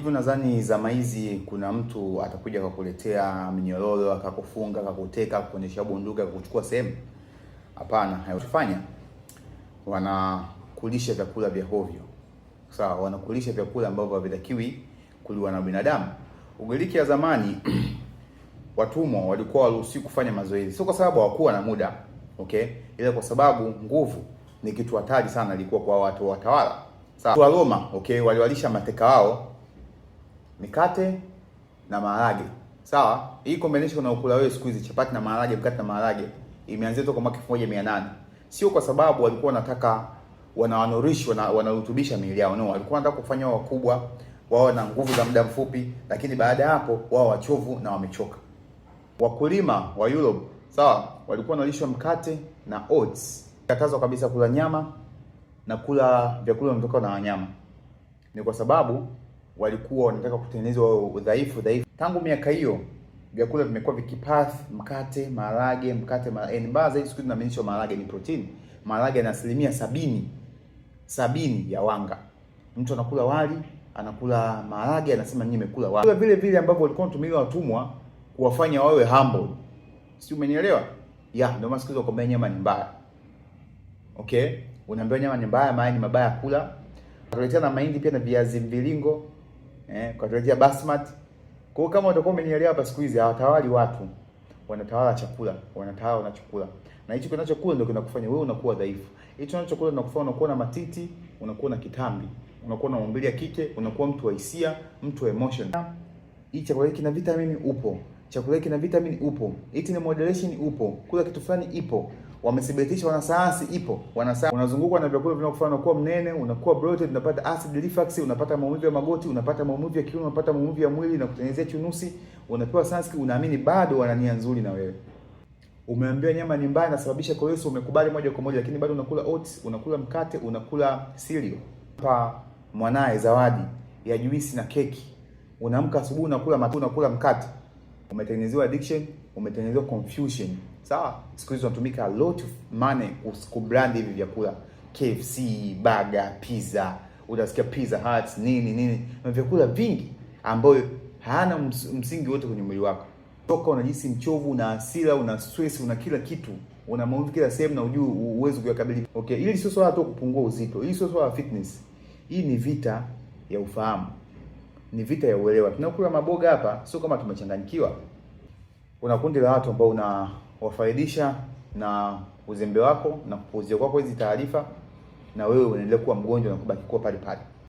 Hivyo nadhani zama hizi kuna mtu atakuja akakuletea minyororo, akakufunga, akakuteka, kuonyesha bunduki, akakuchukua sehemu. Hapana, hayofanya. Wanakulisha vyakula vya hovyo. Sawa, wanakulisha vyakula ambavyo havitakiwi kuliwa na binadamu. Ugiriki ya zamani watumwa walikuwa waruhusiwi kufanya mazoezi. Sio kwa sababu hawakuwa na muda, okay? Ila kwa sababu nguvu ni kitu hatari sana ilikuwa kwa watu watawala. Sawa, wa Roma, okay, waliwalisha mateka wao mikate na maharage. Sawa? Hii combination na ukula wewe siku hizi chapati na maharage, mikate na maharage imeanzia toka mwaka 1800. Sio kwa sababu walikuwa wanataka wanarutubisha miili yao. No, walikuwa wanataka kufanya wao wakubwa, wao na nguvu za muda mfupi, lakini baada ya hapo wao wachovu na wamechoka. Wakulima wa Europe, sawa, walikuwa wanalishwa mkate na oats. Katazwa kabisa kula nyama na kula vyakula vinavyotoka na wanyama. Ni kwa sababu walikuwa wanataka kutengeneza udhaifu. Tangu miaka hiyo vyakula vimekuwa vikipath mkate, maharage, mbaya zaidi siku tunamaanisha maharage ni protein. Maharage yana 70% ya wanga. Mtu anakula wali, anakula maharage, anasema mimi nimekula wali. Vile vile ambavyo walikuwa wanatumia watumwa kuwafanya wawe humble. Si umenielewa? Ndio maana siku hizo kwamba nyama ni mbaya. Okay? Unaambiwa nyama ni mbaya, mayai ni mabaya kula. Wakaletea na mahindi pia na viazi mviringo. Kwa basmati. Kwa hiyo kama utakuwa umenielewa hapa, siku hizi hawatawali watu, wanatawala chakula, wanatawala na chakula. Na hicho kinachokula ndio kinakufanya wewe unakuwa dhaifu. Hicho kinachokula kinakufanya unakuwa na matiti, unakuwa na kitambi, unakuwa na maumbile ya kike, unakuwa mtu wa hisia, mtu wa emotion. Hii chakula hiki kina vitamini upo. Chakula hiki kina vitamini upo. Hiki ni moderation upo. Kula kitu fulani ipo. Wamethibitisha, wanasayansi ipo. Unazungukwa na vyakula vinavyokufanya unakuwa mnene, unakuwa bloated, unapata acid reflux, unapata maumivu ya magoti, unapata maumivu ya kiuno, unapata maumivu ya mwili na kutengenezea chunusi, unapewa sunscreen, unaamini bado wana nia nzuri na wewe. Umeambiwa nyama ni mbaya inasababisha cholesterol, umekubali moja kwa moja, lakini bado unakula oats, unakula mkate, unakula cereal. Pa mwanae zawadi ya juisi na keki. Unaamka asubuhi unakula matunda, unakula mkate. Umetengenezewa addiction, umetengenezewa confusion. Sawa? Siku hizo tunatumika a lot of money kubrand hivi vyakula. KFC, burger, pizza, utasikia Pizza Hut, nini. Na vyakula vingi ambayo hana msingi wote kwenye mwili wako. Toka unajisi mchovu, una hasira, una stress, una kila kitu. Una maumivu kila sehemu na ujue uwezo kuyakabili. Okay, hili sio swala tu kupungua uzito. Hili sio swala fitness. Hii ni vita ya ufahamu. Ni vita ya uelewa. Tunakula maboga hapa, sio kama tumechanganyikiwa. Kuna kundi la watu ambao unawafaidisha na uzembe wako na kupuuzia kwako hizi taarifa, na wewe unaendelea kuwa mgonjwa na kubaki kuwa pale pale.